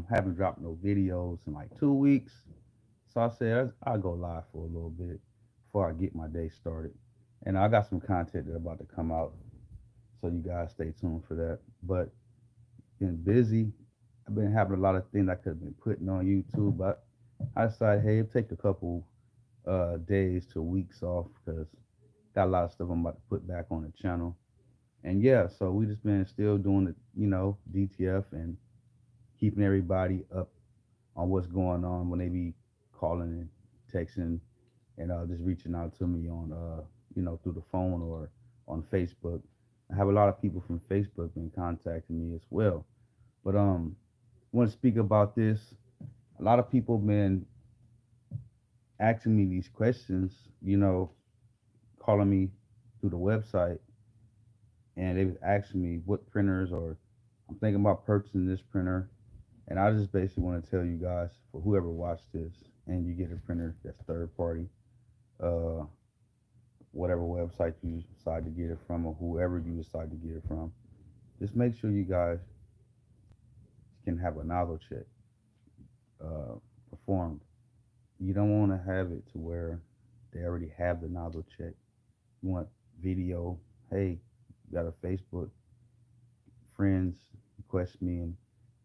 Haven't dropped no videos in like 2 weeks. So I said I'll go live for a little bit before I get my day started. And I got some content that's about to come out, so you guys stay tuned for that. But been busy. I've been having a lot of things I could have been putting on YouTube, but I decided, hey, it'll take a couple days to weeks off because got a lot of stuff I'm about to put back on the channel. And yeah, so we just been still doing the, DTF and keeping everybody up on what's going on when they be calling and texting and just reaching out to me on, through the phone or on Facebook. I have a lot of people from Facebook been contacting me as well. But want to speak about this. A lot of people been asking me these questions, calling me through the website, and they was asking me what printers or I'm thinking about purchasing this printer. And I just basically want to tell you guys, for whoever watched this, and you get a printer that's third party, uh, whatever website you decide to get it from, or whoever you decide to get it from, just make sure you guys can have a nozzle check uh, performed. You don't want to have it to where they already have the nozzle check. You want video. Hey, you got a Facebook friends request me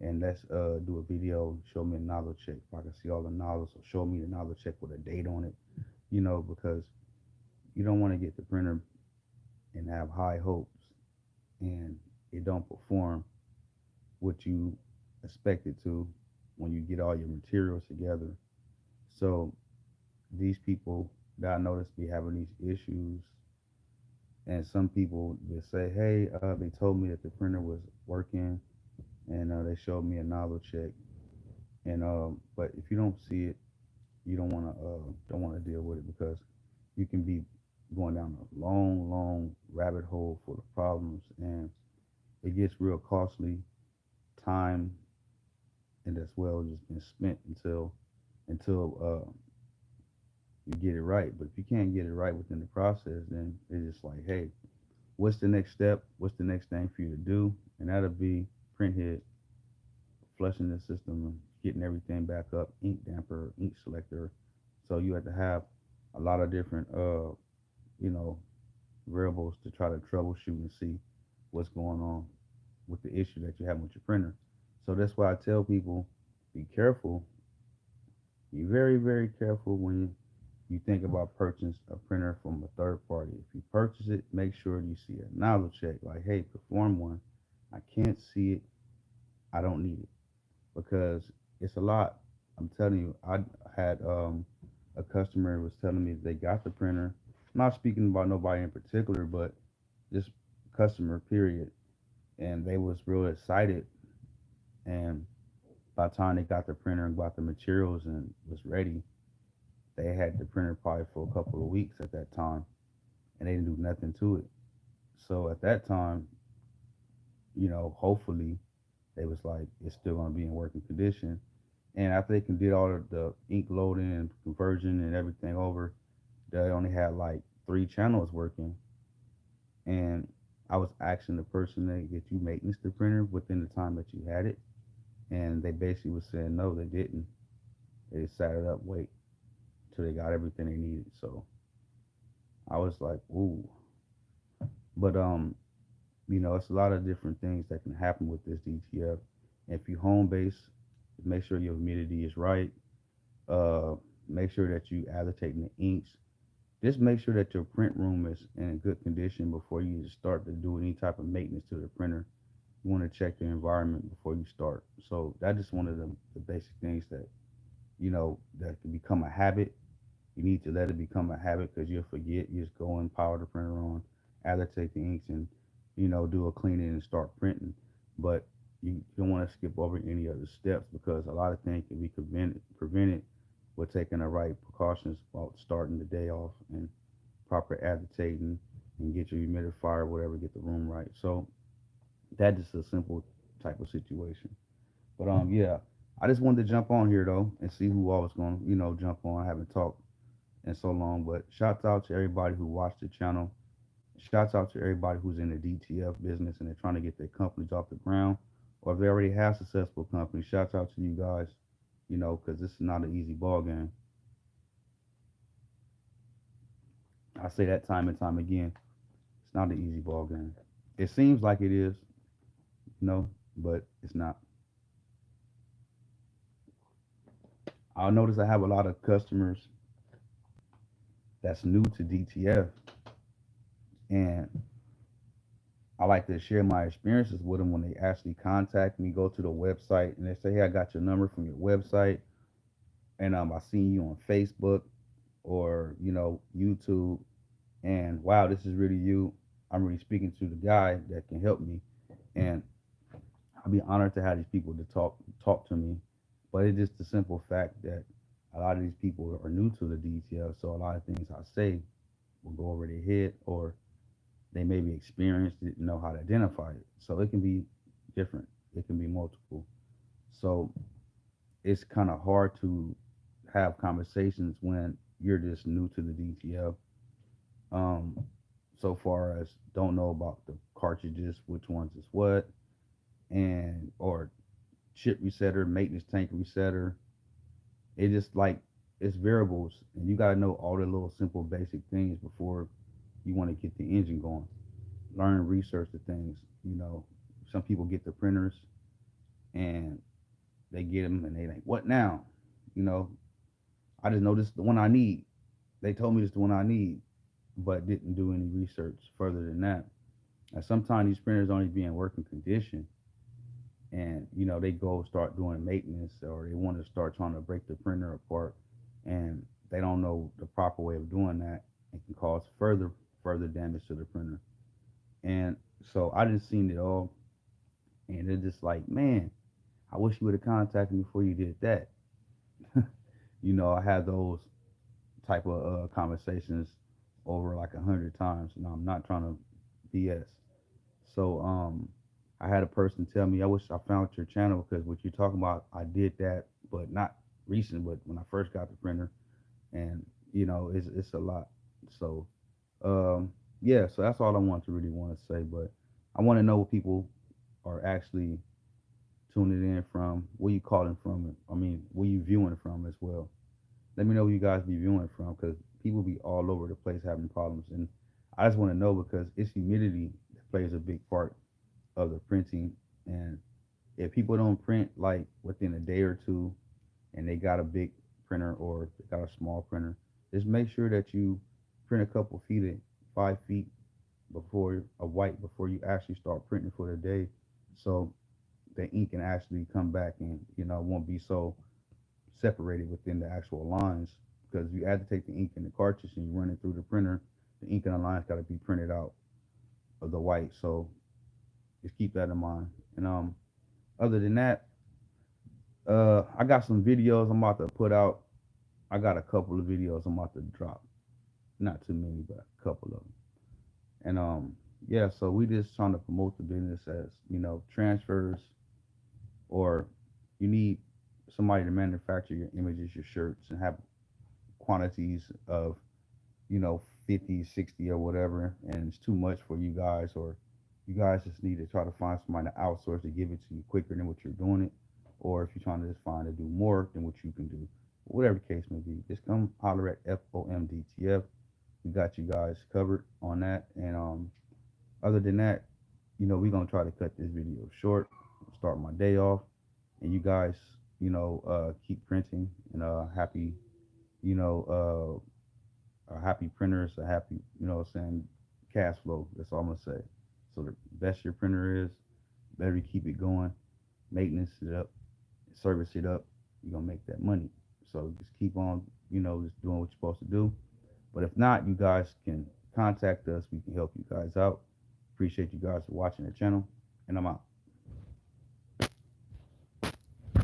and let's do a video. Show me a nozzle check if I can see all the nozzles. Or show me the nozzle check with a date on it. Because you don't want to get the printer and have high hopes and it don't perform what you expect it to when you get all your materials together. So these people that I noticed be having these issues, and some people will say, "Hey, they told me that the printer was working, and they showed me a nozzle check." And but if you don't see it, you don't want to deal with it because you can be going down a long, long rabbit hole full of problems, and it gets real costly. Time and as well just been spent until you get it right. But if you can't get it right within the process, then it's just like, hey, what's the next step? What's the next thing for you to do? And that'll be print head, flushing the system, and getting everything back up, ink damper, ink selector. So you have to have a lot of different, you know, variables to try to troubleshoot and see what's going on with the issue that you have with your printer. So that's why I tell people, be careful. Be very, very careful when you think about purchasing a printer from a third party. If you purchase it, make sure you see a nozzle check. Like, hey, perform one. I can't see it. I don't need it because it's a lot. I'm telling you, I had a customer was telling me they got the printer. I'm not speaking about nobody in particular, but just customer period. And they was real excited. And by the time they got the printer and got the materials and was ready, they had the printer probably for a couple of weeks at that time, and they didn't do nothing to it. So at that time, hopefully they was like, it's still gonna be in working condition. And after they can did all of the ink loading and conversion and everything over, they only had like 3 channels working. And I was asking the person that get you maintenance the printer within the time that you had it, and they basically was saying no, they didn't. They just sat it up, wait till they got everything they needed. So I was like, ooh. But it's a lot of different things that can happen with this DTF. If you home base, make sure your humidity is right. Uh, Make sure that you agitating the inks. Just make sure that your print room is in good condition before you start to do any type of maintenance to the printer. You want to check the environment before you start. So that is one of the basic things that can become a habit. You need to let it become a habit because you'll forget. You just go and power the printer on, agitate the inks, and do a cleaning and start printing. But you don't want to skip over any other steps because a lot of things can be prevented with taking the right precautions about starting the day off and proper agitating and get your humidifier, whatever, get the room right. So that is a simple type of situation. But yeah, I just wanted to jump on here though and see who all was going to jump on. I haven't talked in so long, but shouts out to everybody who watched the channel. Shouts out to everybody who's in the DTF business and they're trying to get their companies off the ground or if they already have successful companies, shout out to you guys, because this is not an easy ball game. I say that time and time again. It's not an easy ball game. It seems like it is, but it's not. I notice I have a lot of customers that's new to DTF, and I like to share my experiences with them when they actually contact me, go to the website, and they say, "Hey, I got your number from your website, and I seen you on Facebook or YouTube, and wow, this is really you. I'm really speaking to the guy that can help me, and I'll be honored to have these people to talk to me. But it's just the simple fact that a lot of these people are new to the DTF, so a lot of things I say will go over their head, or they may be experienced, didn't know how to identify it. So it can be different. It can be multiple. So it's kind of hard to have conversations when you're just new to the DTF. Um, so far as don't know about the cartridges, which ones is what, and or chip resetter, maintenance tank resetter. It just like it's variables, and you gotta know all the little simple basic things before you want to get the engine going. Learn, research the things. Some people get the printers and they get them and they like, what now? You know, I just know this is the one I need. They told me this is the one I need, but didn't do any research further than that. And sometimes these printers only be in working condition, and they go start doing maintenance, or they want to start trying to break the printer apart, and they don't know the proper way of doing that. It can cause further damage to the printer. And so I just seen it all, and it's just like, man, I wish you would have contacted me before you did that. I had those type of conversations over like 100 times, and I'm not trying to BS. So I had a person tell me, I wish I found your channel because what you're talking about, I did that, but not recent, but when I first got the printer, and it's a lot. So yeah, so that's all I want to say. But I want to know what people are actually tuning in from, where you calling from. I mean, where you viewing from as well. Let me know where you guys be viewing from, because people be all over the place having problems, and I just want to know because it's humidity that plays a big part of the printing. And if people don't print like within a day or two, and they got a big printer or they got a small printer, just make sure that you print a couple feet, 5 feet before a white before you actually start printing for the day, so the ink can actually come back, and won't be so separated within the actual lines. Because you agitate the ink in the cartridge and you run it through the printer, the ink in the lines got to be printed out of the white. So just keep that in mind. And other than that, I got some videos I'm about to put out. I got a couple of videos I'm about to drop. Not too many, but a couple of them. And yeah, so we just trying to promote the business as transfers, or you need somebody to manufacture your images, your shirts, and have quantities of 50, 60 or whatever, and it's too much for you guys, or you guys just need to try to find somebody to outsource to give it to you quicker than what you're doing it, or if you're trying to just find to do more than what you can do, whatever the case may be, just come holler at F.O.M DTF. We got you guys covered on that. And other than that, we're gonna try to cut this video short, start my day off, and you guys, keep printing, and happy, you know, happy printers, a happy, what I'm saying, cash flow. That's all I'm gonna say. So the best your printer is, better you keep it going, maintenance it up, service it up. You're gonna make that money. So just keep on, just doing what you're supposed to do. But if not, you guys can contact us. We can help you guys out. Appreciate you guys for watching the channel, and I'm out.